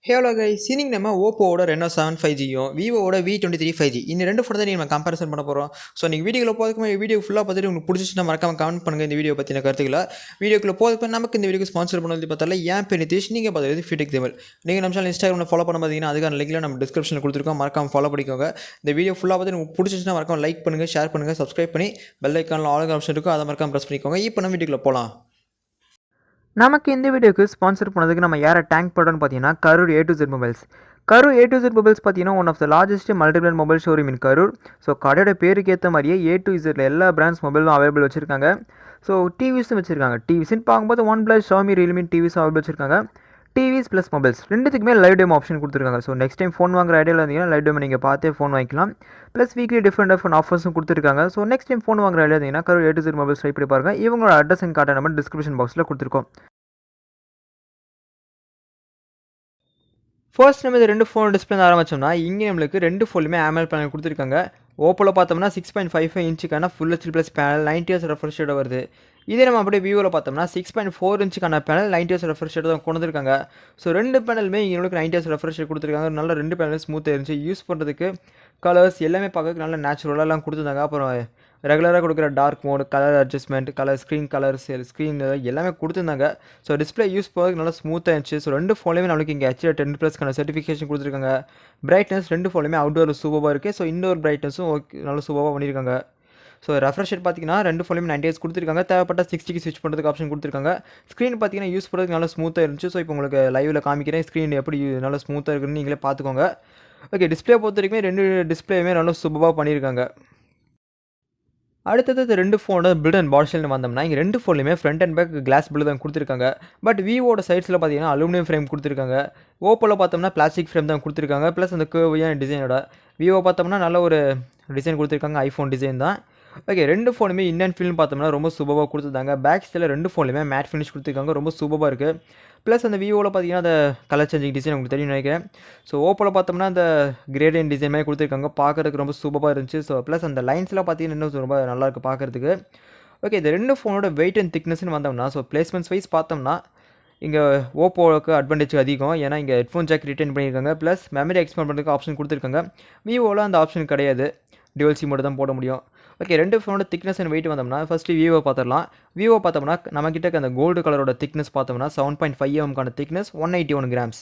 Hello guys, இன்னைக்கு நம்ம Oppo Reno 7 5G-யும் Vivo V23 5G இந்த ரெண்டு ஃபோன் தான் நம்ம கம்பேரிசன் பண்ண போறோம். சோ நீங்க வீடியோக்குள்ள போறதுக்கு வீடியோ ஃபுல்லா பார்த்துட்டு உங்களுக்கு பிடிச்சிச்சுனா மறக்காம கமெண்ட் பண்ணுங்க இந்த வீடியோ பத்தின கருத்துக்களை. வீடியோக்குள்ள போறதுக்கு நமக்கு இந்த வீடியோக்கு ஸ்பான்சர் பண்ணது பார்த்தா என் பேர் நிதீஷ், நீங்க பார்த்தது Fewtech Tamil. நீங்க நம்ம சேனல் Instagramல ஃபாலோ பண்ண பாத்தீங்கன்னா அதுக்கான லிங்க்ல நம்ம டிஸ்கிரிப்ஷன்ல கொடுத்திருக்கோம், மறக்காம ஃபாலோ பண்ணிக்கோங்க. இந்த வீடியோ ஃபுல்லா பார்த்துட்டு உங்களுக்கு பிடிச்சிச்சுனா மறக்காம லைக் பண்ணுங்க, ஷேர் பண்ணுங்க, சப்ஸ்கிரைப் பண்ணி பெல் ஐகான்ல ஆல் ஆப்ஷன் இருக்கும் அதை மறக்காம பிரஸ் பண்ணிக்கோங்க. இப்போ நம்ம வீடியோக்குள்ள போலாம். நமக்கு இந்த வீடியோக்கு ஸ்பான்சர் பண்ணதுக்கு நம்ம யாரை டேங்க் பண்ணுறோன்னு பார்த்தீங்கன்னா Karur A to Z mobiles. Karur A to Z mobiles பார்த்தீங்கன்னா one of the largest multi brand mobile showroom in Karur. So கடையோட பேருக்கு ஏற்ற மாதிரியே A to Z எல்லா பிராண்ட்ஸ் மொபைலும் அவைலபிள் வச்சுருக்காங்க. ஸோ டிவிஸும் வச்சுருக்காங்க. டிவிஸ்ன்னு பார்க்கும்போது OnePlus, Xiaomi, Realme TVs available வச்சுருக்காங்க. டிவிஸ் ப்ளஸ் மொபைல்ஸ் ரெண்டுத்துக்குமே லைவ் டெமோ ஆப்ஷன் கொடுத்துருக்காங்க. ஸோ நெக்ஸ்ட் டைம் ஃபோன் வாங்குற ஐடியாவில் இருந்தீங்கன்னா லைவ் டெமோ நீங்கள் பார்த்தே ஃபோன் வாங்கிக்கலாம். ப்ளஸ் வீக்லி டிஃப்ரெண்ட் ஆஃபர்ஸும் கொடுத்துருக்காங்க. ஸோ நெக்ஸ்ட் டைம் ஃபோன் வாங்குற ஐடியா இருந்தீங்கன்னா Karur A to Z mobiles try பண்ணி பாருங்க. இவங்களோட address and card number description பாக்ஸில் கொடுத்துருக்கோம். ஃபர்ஸ்ட் நம்ம இந்த ரெண்டு ஃபோன் டிஸ்பிளே ஆரம்பிச்சோம்னா இங்கே நம்மளுக்கு ரெண்டு ஃபோன்லையுமே AMOLED பேனல் கொடுத்துருக்காங்க. ஓப்போவில் பார்த்தோம்னா 6.55 இன்ச்சுக்கான full HD plus panel 90 Hz refresh rate வருது. இதே நம்ம அப்படியே விவோவில் பார்த்தோம்னா 6.4 இன்ச்சுக்கான பேனல் 90 Hz ரெஃப்ரெஷ் ரேட் தான் கொண்டு வந்திருக்காங்க. ஸோ ரெண்டு பேனலுமே இவங்களுக்கு 90 Hz ரெஃப்ரெஷ் ரேட் கொடுத்துருக்காங்க. நல்ல ரெண்டு பேனல் ஸ்மூத்தாக இருந்துச்சு, யூஸ் பண்ணுறதுக்கு கலர்ஸ் எல்லாமே பார்க்கறதுக்கு நல்ல நேச்சுரலாக கொடுத்துருந்தாங்க. அப்புறம் ரெகுலராக கொடுக்குற dark mode, colour adjustment, colour screen colours, screen எல்லாமே கொடுத்துருந்தாங்க. ஸோ டிஸ்பிளே யூஸ் பண்ணுறதுக்கு நல்லா ஸ்மூத்தாக இருந்துச்சு. ஸோ ரெண்டு ஃபோன்லேயுமே நம்மளுக்கு இங்கே HD10+க்கான சர்டிஃபிகேஷன் கொடுத்துருக்காங்க. பிரைட்னஸ் ரெண்டு ஃபோன்லேயுமே அவுட்டோர் சூப்பராக இருக்குது. ஸோ இன்டோர் பிரைட்னஸும் ஓகே, நல்லா சூப்பராக பண்ணியிருக்காங்க. ஸோ ரெஃப்ரெஷ் ரேட் பார்த்தீங்கன்னா ரெண்டு ஃபோன்லேயுமே 90 Hz கொடுத்துருக்காங்க. தேவைப்பட்ட 60க்கு ஸ்விட்ச் பண்ணுறதுக்கு ஆப்ஷன் கொடுத்துருக்காங்க. ஸ்க்ரீன் பார்த்தீங்கன்னா யூஸ் பண்ணுறதுக்கு நல்லா ஸ்மூத்தாக இருந்துச்சு. ஸோ இப்போ உங்களுக்கு லைவில் காமிக்கிறேன் ஸ்க்ரீன் எப்படி நல்லா ஸ்மூத்தாக இருக்குன்னு நீங்களே பார்த்துக்கோங்க. ஓகே, டிஸ்பிளே பொறுத்த வரைக்குமே ரெண்டு டிஸ்பிளேயுமே நல்லா சூப்பராக பண்ணியிருக்காங்க. அடுத்தது ரெண்டு ஃபோனோட பில்ட் அண்ட் பாடிஷல்னு வந்தோம்னா இங்கே ரெண்டு ஃபோன்லையுமே front and back glass build தான் கொடுத்துருக்காங்க. பட் விவோட சைட்ஸில் பார்த்தீங்கன்னா அலுமினியம் ஃப்ரேம் கொடுத்துருக்காங்க. ஓப்போவில் பார்த்தோம்னா பிளாஸ்டிக் ஃப்ரேம் தான் கொடுத்துருக்காங்க. ப்ளஸ் அந்த கேர்வியான டிசைனோட. விவோ பார்த்தோம்னா நல்ல ஒரு டிசைன் கொடுத்துருக்காங்க, ஐஃபோன் டிசைன் தான். ஓகே, ரெண்டு ஃபோனுமே இன்னன் ஃபீல்னு பார்த்தோம்னா ரொம்ப சூப்பராக கொடுத்துருந்தாங்க. பேக் சைடில் ரெண்டு ஃபோன்லையுமே மேட் ஃபினிஷ் கொடுத்துருக்காங்க, ரொம்ப சூப்பராக இருக்குது. ப்ளஸ் அந்த விவோவில் பார்த்தீங்கன்னா அந்த கலர் சேஞ்சிங் டிசைன் உங்களுக்கு தெரியும் நினைக்கிறேன். ஸோ ஓப்போவில் பார்த்தோம்னா அந்த கிரேடியன் டிசைன் மாதிரி கொடுத்துருக்காங்க, பார்க்குறதுக்கு ரொம்ப சூப்பராக இருந்துச்சு. ஸோ ப்ளஸ் அந்த லைன்ஸ்லாம் பார்த்தீங்கன்னா இன்னும் ரொம்ப நல்லாயிருக்கு பார்க்குறதுக்கு. ஓகே, இந்த ரெண்டு ஃபோனோட வெயிட் அண்ட் திக்னஸ்ன்னு வந்தோம்னா ஸோ பிளேஸ்மெண்ட்ஸ் வைஸ் பார்த்தோம்னா இங்கே ஓப்போவுக்கு அட்வான்டேஜ் அதிகம். ஏன்னா இங்கே ஹெட்ஃபோன் ஜாக் ரிட்டைன் பண்ணியிருக்காங்க. ப்ளஸ் மெமரி எக்ஸ்பேண்ட் பண்ணுறதுக்கு ஆப்ஷன் கொடுத்துருக்காங்க. விவோவில் அந்த ஆப்ஷன் கிடையாது, டியூவல் சிம் மட்டும் தான் போட முடியும். ஓகே, ரெண்டு ஃபோனோட திக்னஸ் அண்ட் வெயிட் வந்தோம்னா ஃபஸ்ட்டு விவோ பார்த்துடலாம். விவோ பார்த்தோம்னா நம்மக்கிட்ட அந்த கோல்டு கலரோட திக்னஸ் பார்த்தோம்னா 7.5 mm திக்னஸ் 181 grams.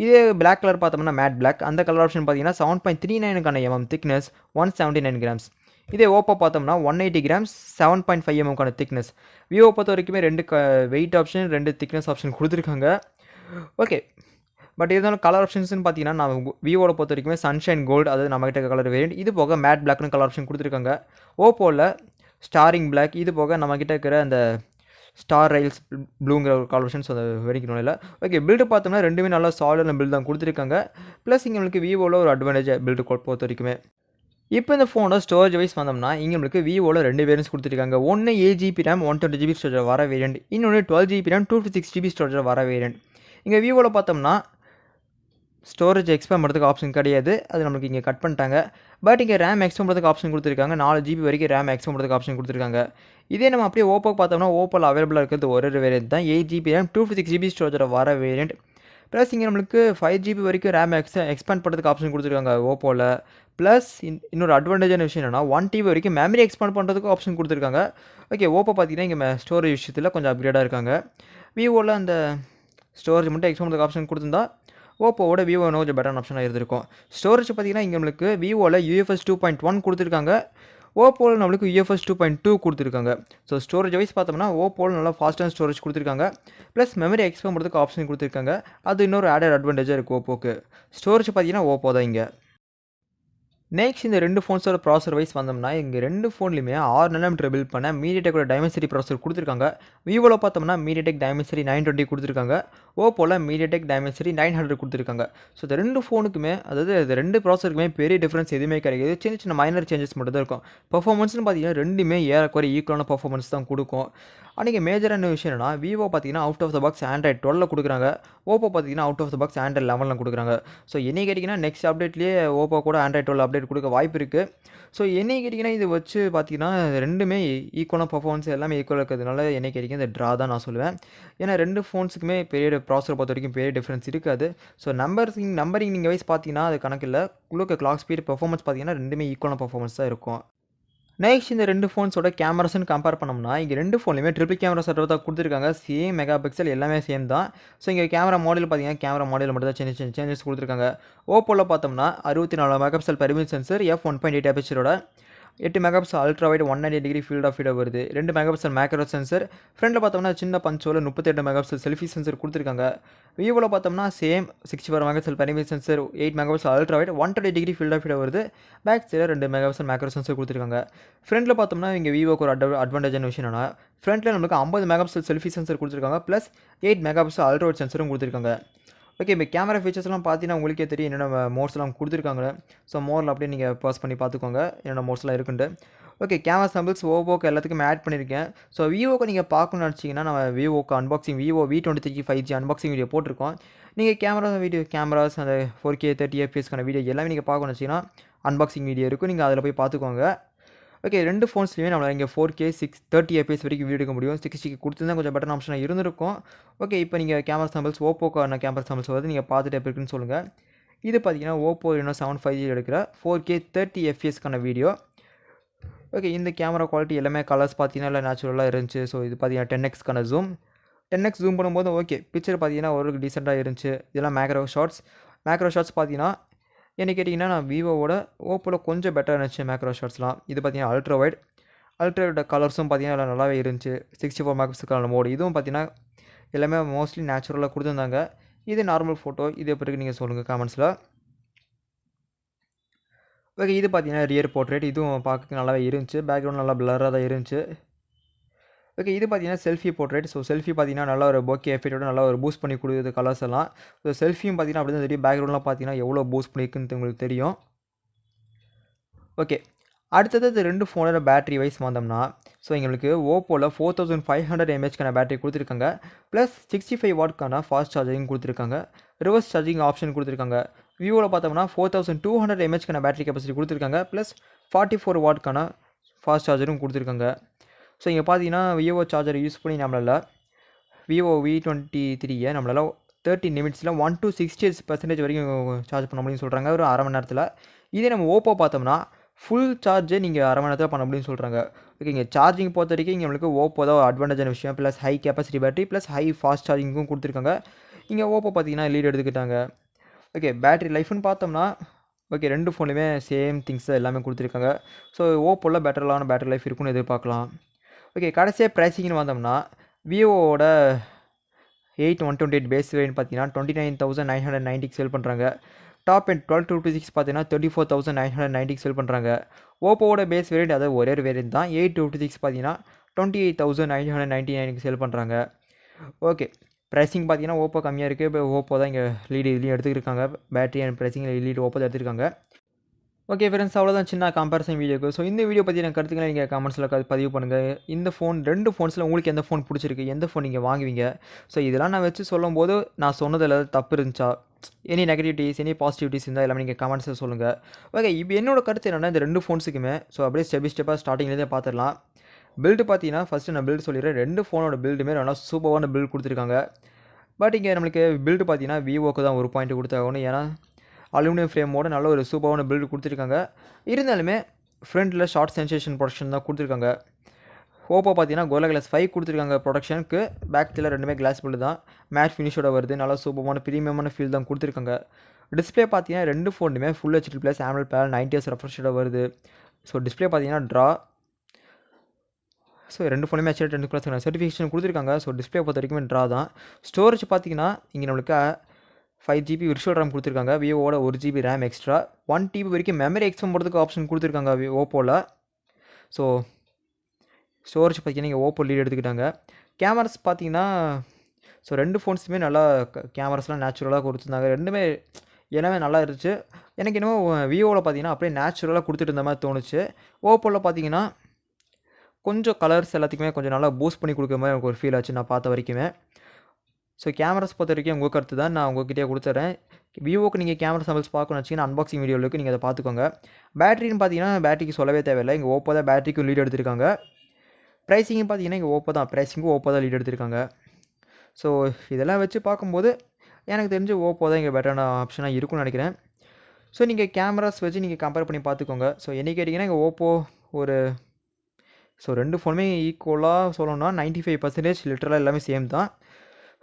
இதே பிளாக் கலர் பார்த்தோம்னா மேட் பிளாக், அந்த கலர் ஆப்ஷன் பார்த்தீங்கன்னா 7.39 mm திக்னஸ் 179 grams. இதே ஓப்போ பார்த்தோம்னா 180 grams 7.5 mm திக்னஸ். விவோ பொறுத்த வரைக்குமே ரெண்டு வெயிட் ஆப்ஷன் ரெண்டு திக்னஸ் ஆப்ஷன் கொடுத்துருக்காங்க. ஓகே, பட் இருந்தாலும் கலர் ஆப்ஷன்ஸ்னு பார்த்தீங்கன்னா நான் விவோட பொறுத்த வரைக்குமே சன்ஷைன் கோல்டு, அதாவது நம்மகிட்ட கலர் வேரியன்ட். இது போக மேட் பிளாக்னு கலர் ஆப்ஷன் கொடுத்துருக்காங்க. ஓப்போவில் ஸ்டாரிங் பிளாக், இது போக நம்மக்கிட்ட இருக்கிற அந்த ஸ்டார் ரைல்ஸ் ப்ளூங்கிற ஒரு கலர் ஆப்ஷன்ஸ் அதை வெடிக்கணும் இல்லை. ஓகே, பில்டு பார்த்தோம்னா ரெண்டுமே நல்லா சாலிடான பில்டு தான் கொடுத்துருக்காங்க. ப்ளஸ் இங்கே நம்மளுக்கு விவோவில் ஒரு அட்வான்டேஜ் பில்டு பொறுத்த வரைக்குமே. இப்போ இந்த ஃபோனோட ஸ்டோரேஜ் வைஸ் வந்தோம்னா இங்கே நம்மளுக்கு விவோவில் ரெண்டு வேரியன்ஸ் கொடுத்துருக்காங்க. ஒன்று 8GB RAM 120GB ஸ்டோரேஜ் வர வேரியன்ட், இன்னொன்று 12GB RAM 256GB ஸ்டோரேஜ் வர வேரியன்ட். இங்கே விவோவில் பார்த்தோம்னா ஸ்டோரேஜ் எக்ஸ்பேண்ட் பண்ணுறதுக்கு ஆப்ஷன் கிடையாது, அது நம்மளுக்கு இங்கே கட் பண்ணிட்டாங்க. பட் இங்கே ரேம் எக்ஸ்பேண்ட் பண்ணுறதுக்கு ஆப்ஷன் கொடுத்துருக்காங்க. 4GB வரைக்கும் ரேம் எக்ஸ்பேண்ட் பண்ணுறதுக்கு ஆப்ஷன் கொடுத்துருக்காங்க. இதே நம்ம அப்படியே ஓப்போ பார்த்தோம்னா ஓப்போவில் அவைலபிளாக இருக்கிறது ஒரு வேரியன்ட் தான், 8GB RAM 256GB ஸ்டோரேஜோட வர வேரியன்ட். ப்ளஸ் இங்கே நம்மளுக்கு 5GB வரைக்கும் ரேம் எக்ஸ்பேண்ட் பண்ணுறதுக்கு ஆப்ஷன் கொடுத்துருக்காங்க ஓப்போவில். ப்ளஸ் இன்னொரு அட்வான்டேஜான விஷயம் என்னென்னா 1TB வரைக்கும் மெமரி எக்ஸ்பேண்ட் பண்ணுறதுக்கு ஆப்ஷன் கொடுத்துருக்காங்க. ஓகே, ஓப்போ பார்த்தீங்கன்னா இங்கே ஸ்டோரேஜ் விஷயத்தில் கொஞ்சம் அப்கிரேடாக இருக்காங்க. விவோவில் அந்த ஸ்டோரேஜ் மட்டும் எக்ஸ்பேண்ட் பண்ணுறதுக்கு ஆப்ஷன் கொடுத்துருந்தா ஓப்போவோட விவோ கொஞ்சம் பெட்டரான ஆப்ஷனாக இருந்திருக்கும். ஸ்டோரேஜ் பார்த்தீங்கன்னா இங்கே நம்மளுக்கு விவோவில் UFS 2.1 கொடுத்துருக்காங்க. ஓப்போவில் நம்மளுக்கு UFS 2.2 கொடுத்துருக்காங்க. ஸோ ஸ்டோரேஜ் வைஸ் பார்த்தோம்னா ஓப்போவில் நல்லா ஃபாஸ்டான ஸ்டோரேஜ் கொடுத்துருக்காங்க. ப்ளஸ் மெமரி எக்ஸ்பேண்ட் பண்ணுறதுக்கு ஆப்ஷன் கொடுத்துருக்காங்க. அது இன்னொரு ஆடட் அட்வான்டேஜாக இருக்குது ஓப்போக்கு. ஸ்டோரேஜ் பார்த்தீங்கன்னா ஓப்போ தான் இங்கே. நெக்ஸ்ட் இந்த ரெண்டு ஃபோன்ஸோட ப்ராசர் வைஸ் வந்தோம்னா இங்கே ரெண்டு ஃபோன்லையுமே 6nm பில்ட் பண்ண மீடியாடெக்கோட டைமென்சிட்டி ப்ராசர் கொடுத்துருக்காங்க. விவோவில் பார்த்தோம்னா மீடியாடெக் டைமென்சிட்டி 920 கொடுத்துருக்காங்க. ஓப்போவில் மீடியாடெக் டைமென்சிட்டி 900 கொடுத்துருக்காங்க. ஸோ இந்த ரெண்டு ஃபோனுக்குமே, அதாவது இந்த ரெண்டு ப்ராசருக்குமே பெரிய டிஃப்ரென்ஸ் எதுவுமே கிடையாது, சின்ன சின்ன மைனர் சேஞ்சஸ் மட்டும் தான் இருக்கும். பர்ஃபார்மன்ஸ்னு பார்த்தீங்கன்னா ரெண்டுமே ஏறக்குறை ஈக்குவலான பர்ஃபார்மன்ஸ் தான் கொடுக்கும். அன்றைக்கி மேஜரான விஷயம் என்னன்னா விவோ பார்த்தீங்கன்னா out of the box Android 12 கொடுக்குறாங்க. ஓப்போ பார்த்தீங்கன்னா out of the box Android 11 கொடுக்குறாங்க. ஸோ என்ன கேட்டிங்கன்னா நெக்ஸ்ட் அப்டேட்லேயே ஓப்போ கூட ஆண்ட்ராய்ட் 12 அப்டேட் கொடுக்க வாய்ப்பு இருக்குது. ஸோ என்ன கேட்டிங்கன்னா இது வச்சு பார்த்தீங்கன்னா ரெண்டுமே ஈக்குவலான பர்ஃபார்மன்ஸ் எல்லாமே ஈக்குவலாக இருக்கிறதுனால என்ன கேட்டிங்கன்னா இந்த ட்ரா தான் நான் சொல்லுவேன். ஏன்னா ரெண்டு ஃபோன்ஸுக்குமே பெரிய ப்ராசஸர் பொறுத்த வரைக்கும் பெரிய டிஃப்ரென்ஸ் இருக்காது. ஸோ நம்பரிங் நீங்கள் வைஸ் பார்த்தீங்கன்னா அது கணக்கு இல்லை. உங்களுக்கு கிளாக் ஸ்பீட் பெர்ஃபார்மன்ஸ் பார்த்தீங்கன்னா ரெண்டுமே ஈக்குவலான பெர்ஃபார்மன்ஸ் தான் இருக்கும். நெக்ஸ்ட் இந்த 2 ஃபோன்ஸோட கேமராஸ்ன்னு கம்பேர் பண்ணோம்னா இங்கே 2 ஃபோன்லையுமே ட்ரிபிள் கேமரா செட்டப் தான் கொடுத்துருக்காங்க. சேம் மெகா பிக்சல் எல்லாமே சேம் தான். ஸோ இங்கே கேமரா மாடல் பார்த்தீங்கன்னா கேமரா மாடல் மட்டும் தான் சேஞ்சஸ் கொடுத்துருக்காங்க. ஓப்போவில் பார்த்தோம்னா 64 mega pixel primary sensor f1.8 அபேச்சரோட 8 mega pixel ultra wide 190 degree field of view வருது. 2 மெகா பிக்சல் மேக்ரோ சென்சர். ஃப்ரண்ட்டில் பார்த்தோம்னா சின்ன பஞ்சோல 38 மெகா பிக்சல் செல்ஃபி சென்சர் கொடுத்துருக்காங்க. விவோவில் பார்த்தோம்னா same 64 mega pixel primary sensor 8 mega pixel ultra wide 120 degree field of view வருது. பேக் சைடில் 2 மெகா பிக்சல் மேக்ரோ சென்சர் கொடுத்துருக்காங்க. ஃப்ரண்ட்டில் பார்த்தோம்னா இங்கே விவோக்கு ஒரு அட்வான்டேஜான விஷயம் என்னன்னா ஃப்ரண்ட்டில் நமக்கு 50 மெகா பிக்சல் செல்ஃபி சென்சர் கொடுத்துருக்காங்க. Plus 8 mega pixel ultra wide சென்சரும் கொடுத்துருக்காங்க. ஓகே, இப்போ கேமரா ஃபீச்சர்ஸ்லாம் பார்த்தீங்கன்னா உங்களுக்கே தெரியும் என்னென்ன மோட்ஸ்லாம் கொடுத்துருக்காங்க. ஸோ மோரில் அப்படியே நீங்கள் பாஸ் பண்ணி பார்த்துக்கோங்க என்னென்ன மோட்ஸ்லாம் இருக்குன்ட்டு. ஓகே, கேமரா சாம்பிள்ஸ் ஓப்போக்கு எல்லாத்துக்குமே ஆட் பண்ணியிருக்கேன். ஸோ விவோக்கு நீங்கள் பார்க்கணும்னு நினச்சிங்கன்னா நம்ம விவோக்கு unboxing Vivo V23 5G unboxing video போட்டிருக்கோம். நீங்கள் கேமராஸ் அந்த 4K 30 fps வீடியோ எல்லாமே நீங்கள் பார்க்கணும்னு வச்சிங்கன்னா அன்பாக்சிங் வீடியோ இருக்கும். நீங்கள் அதில் போய் பார்த்துக்கோங்க. ஓகே, 2 ஃபோன்ஸ்லையுமே நம்மளால் இங்கே 4K 30 fps வரைக்கும் வீடியோ எடுக்க முடியும். 60க்கு கொடுத்துருந்தா கொஞ்சம் பெட்டர் ஆப்ஷனாக இருந்திருக்கும். ஓகே, இப்போ நீங்கள் கேமரா சாம்பிள்ஸ் ஓப்போக்கான கேமரா சாம்பிள்ஸ் வந்து நீங்கள் பார்த்துட்டு எப்படி இருக்குன்னு சொல்லுங்கள். இது பார்த்தீங்கன்னா Oppo Reno 7 5G எடுக்கிற 4K 30 fps வீடியோ. ஓகே, இந்த கேமரா குவாலிட்டி எல்லாமே கலர்ஸ் பார்த்தீங்கன்னா எல்லாம் நேச்சுரலாக இருந்துச்சு. ஸோ இது பார்த்தீங்கன்னா 10x ஜூம். 10x ஜூம் பண்ணும்போது ஓகே பிக்சர் பார்த்தீங்கன்னா ஒரு டீசெண்டாக இருந்துச்சு. இதெல்லாம் மேக்ரோ ஷாட்ஸ் பார்த்தீங்கன்னா என்ன கேட்டிங்கன்னா நான் விவோவோட ஓப்போவில் கொஞ்சம் பெட்டராக இருந்துச்சு மேக்ரோ ஷாட்ஸ்லாம். இது பார்த்தீங்கன்னா அல்ட்ரா வைட் கலர்ஸும் பார்த்தீங்கன்னா எல்லாம் நல்லாவே இருந்துச்சு. 64 மெகா பிக்சல் மோடு இதுவும் பார்த்தீங்கன்னா எல்லாமே மோஸ்ட்லி நேச்சுரலாக கொடுத்துருந்தாங்க. இது நார்மல் ஃபோட்டோ. இது எப்படி இருக்குது நீங்கள் சொல்லுங்கள் கமெண்ட்ஸில். ஓகே, இது பார்த்தீங்கன்னா ரியர் போர்ட்ரேட். இதுவும் பார்க்க நல்லாவே இருந்துச்சு. பேக்ரவுண்ட் நல்லா பிளராக தான் இருந்துச்சு. ஓகே, இது பார்த்தீங்கன்னா செல்ஃபி போர்ட்ரேட். ஸோ செல்ஃபி பார்த்தீங்கன்னா நல்லா ஒரு போக்கே எஃபெக்டோட நல்லா ஒரு பூஸ்ட் பண்ணி கொடுக்குது கலர்ஸ் எல்லாம். ஸோ செல்ஃபியும் பார்த்தீங்கன்னா அப்படி தான் தெரியும். பேக்ரவுண்ட்லாம் பார்த்தீங்கன்னா எவ்வளோ பூஸ்ட் பண்ணியிருக்குன்னு உங்களுக்கு தெரியும். ஓகே, அடுத்தது 2 ஃபோனோட பேட்டரி வைஸ் வந்தோம்னா ஸோ எங்களுக்கு ஓப்போவில் 4500 mAhக்கான பேட்டரி கொடுத்துருக்காங்க. ப்ளஸ் 65 வாட்க்கான ஃபாஸ்ட் சார்ஜிங் கொடுத்துருக்காங்க. ரிவர்ஸ் சார்ஜிங் ஆப்ஷன் கொடுத்துருக்காங்க. விவோவில் பார்த்தோம்னா 4200 mAhக்கான பேட்டரி கெப்பாசிட்டி கொடுத்துருக்காங்க. ப்ளஸ் 44 வாட்க்கான ஃபாஸ்ட் சார்ஜரும் கொடுத்துருக்காங்க. ஸோ இங்கே பார்த்தீங்கன்னா விவோ சார்ஜர் யூஸ் பண்ணி நம்மளால் விவோ V23 நம்மளால் 30 நிமிட்ஸில் 1 to 60% வரைக்கும் சார்ஜ் பண்ண முடியும்னு சொல்கிறாங்க ஒரு அரை மணி நேரத்தில். இதே நம்ம ஓப்போ பார்த்தோம்னா ஃபுல் சார்ஜே நீங்கள் அரை மணி நேரத்தில் பண்ண முடியும்னு சொல்கிறாங்க. ஓகே, இங்கே சார்ஜிங் பொறுத்த வரைக்கும் இங்கே நம்மளுக்கு ஓப்போ தான் அட்வான்டேஜான விஷயம். Plus high capacity battery plus high fast சார்ஜிங்கும் கொடுத்துருக்காங்க. இங்கே ஓப்போ பார்த்தீங்கன்னா லீட் எடுத்துக்கிட்டாங்க. ஓகே, பேட்டரி லைஃப்னு பார்த்தோம்னா ஓகே 2 ஃபோன்லையுமே சேம் திங்ஸ் தான் எல்லாமே கொடுத்துருக்காங்க. ஸோ ஓப்போவில் பெட்டரான பேட்டரி லைஃப் இருக்குன்னு எதிர்பார்க்கலாம். ஓகே, கடைசியாக ப்ரைஸிங்னு வந்தோம்னா விவோவோட 128 பேஸ் வேரியன்ட் பார்த்தீங்கன்னா 29,990 சேல் பண்ணுறாங்க. டாப் அண்ட் 1256 பார்த்தீங்கன்னா 34,990 சேல் பண்ணுறாங்க. ஓப்போவோட பேஸ் வேரியன்ட் அதாவது ஒரே வேரியன்ட் தான் 856 பார்த்தீங்கன்னா 28,999 சேல் பண்ணுறாங்க. ஓகே, ப்ரைஸிங் பார்த்தீங்கன்னா ஓப்போ கம்மியாக இருக்குது. இப்போ ஓப்போ தான் இங்கே இதுலேயும் எடுத்துக்கிருக்காங்க. Battery and pricing lead Oppo தான் எடுத்துருக்காங்க. ஓகே ஃப்ரெண்ட்ஸ், அவ்வளோதான் சின்ன கம்பேரிசன் வீடியோக்கு. ஸோ இந்த வீடியோ பற்றி எனக்கு கருத்துக்களை நீங்கள் கமெண்ட்ஸில் பதிவு பண்ணுங்கள். இந்த ஃபோன் 2 ஃபோன்ஸில் உங்களுக்கு எந்த ஃபோன் பிடிச்சிருக்கு, எந்த ஃபோன் நீங்கள் வாங்குவீங்க? ஸோ இதெல்லாம் நான் வச்சு சொல்லும்போது நான் சொன்னதில் ஏதாவது தப்பு இருந்துச்சா, எனி நெகட்டிவிட்டிஸ் எனி பாசிட்டிவிட்டிஸ் இருந்தால் எல்லாமே நீங்கள் கமெண்ட்ஸில் சொல்லுங்கள். ஓகே, இப்போ என்னோட கருத்து என்னென்னா இந்த 2 ஃபோன்ஸுக்குமே ஸோ அப்படியே ஸ்டெப் பை ஸ்டெப்பாக ஸ்டார்டிங்லேருந்தே பார்த்துடலாம். பில்டு பார்த்தீங்கன்னா ஃபஸ்ட்டு நான் பில்டு சொல்லிடுறேன். 2 ஃபோனோட பில்டுமே நல்லா சூப்பரான பில்டு கொடுத்துருக்காங்க. பட் இங்கே நம்மளுக்கு பில்டு பார்த்தீங்கன்னா விவோக்கு தான் ஒரு பாயிண்ட் கொடுத்தாகணும். ஏன்னா அலுமினியம் ஃப்ரேமோட நல்ல ஒரு சூப்பரான பில்டு கொடுத்துருக்காங்க. இருந்தாலுமே ஃப்ரண்ட்டில் ஷார்ட் சென்சேஷன் ப்ரொடக்ஷன் தான் கொடுத்துருக்காங்க. ஓப்போ பார்த்தீங்கன்னா கோலா கிளாஸ் 5 கொடுத்துருக்காங்க ப்ரொடக்ஷனுக்கு. பேக்கில் ரெண்டுமே கிளாஸ் பில்டு தான். மேட் ஃபினிஷோட வருது. நல்லா சூப்பரான ப்ரீமியமான ஃபீல் தான் கொடுத்துருக்காங்க. டிஸ்பிளே பார்த்தீங்கன்னா 2 ஃபோனுமே full HD plus AMOLED panel 90Hz ரெஃப்ரெஷோட வருது. ஸோ டிஸ்பிளே பார்த்தீங்கன்னா ட்ரா. ஸோ 2 ஃபோனுமே HD 10+ சர்டிஃபிகேஷன் கொடுத்துருக்காங்க. ஸோ டிஸ்பிளே பொறுத்த வரைக்கும் ட்ரா தான். ஸ்டோரேஜ் பார்த்தீங்கன்னா இங்கே நம்மளுக்கு 5GB விர்ச்சுவல் ரேம் கொடுத்துருக்காங்க. விவோவோட 1GB ரேம் எக்ஸ்ட்ரா 1TB வரைக்கும் மெமரி எக்ஸ்பேண்ட் பண்ணுறதுக்கு ஆப்ஷன் கொடுத்துருக்காங்க ஓப்போவில். ஸோ ஸ்டோரேஜ் பார்த்தீங்கன்னா இங்கே ஓப்போ லீட் எடுத்துக்கிட்டாங்க. கேமராஸ் பார்த்தீங்கன்னா ஸோ 2 ஃபோன்ஸுமே நல்லா கேமராஸ்லாம் நேச்சுரலாக கொடுத்துருந்தாங்க. ரெண்டுமே எல்லாமே நல்லா இருந்துச்சு. எனக்கு என்னமோ விவோவில் பார்த்தீங்கன்னா அப்படியே நேச்சுரலாக கொடுத்துட்டு இருந்த மாதிரி தோணுச்சு. ஓப்போவில் பார்த்தீங்கன்னா கொஞ்சம் கலர்ஸ் எல்லாத்துக்குமே கொஞ்சம் நல்லா பூஸ்ட் பண்ணி கொடுக்குற மாதிரி எனக்கு ஒரு ஃபீல் ஆச்சு நான் பார்த்த வரைக்குமே. ஸோ கேமராஸ் பொறுத்த வரைக்கும் உங்கள் கருத்து தான், நான் உங்கள்கிட்டயே கொடுத்துட்றேன். விவோக்கு நீங்கள் கேமரா சாம்பிள்ஸ் பார்க்கணும்னு வச்சிங்கன்னா அன்பாக்சிங் வீடியோவுக்கு நீங்கள் அதை பார்த்துக்கோங்க. பேட்டரின்னு பார்த்தீங்கன்னா பேட்டரிக்கு சொல்லவே தேவையில்லை. இங்கே ஓப்போ தான் பேட்டரிக்கும் லீட் எடுத்திருக்காங்க. ப்ரைஸிங்கும் பார்த்தீங்கன்னா இங்கே ஓப்போ தான் லீட் எடுத்திருக்காங்க. ஸோ இதெல்லாம் வச்சு பார்க்கும்போது எனக்கு தெரிஞ்சு ஓப்போ தான் இங்கே பெட்டரான ஆப்ஷனாக இருக்கும்னு நினைக்கிறேன். ஸோ நீங்கள் கேமராஸ் வச்சு நீங்கள் கம்பேர் பண்ணி பார்த்துக்கோங்க. ஸோ என்ன கேட்டிங்கன்னா இங்கே ஓப்போ ஒரு ஸோ 2 ஃபோனுமே ஈக்குவலாக சொல்லணும்னா 95% லிட்டரலாக எல்லாமே சேம் தான்.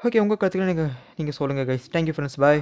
ஓகே, உங்கள் கருத்துக்களை நீங்கள் சொல்லுங்கள் கைஸ். தேங்க்யூ ஃப்ரெண்ட்ஸ், பாய்.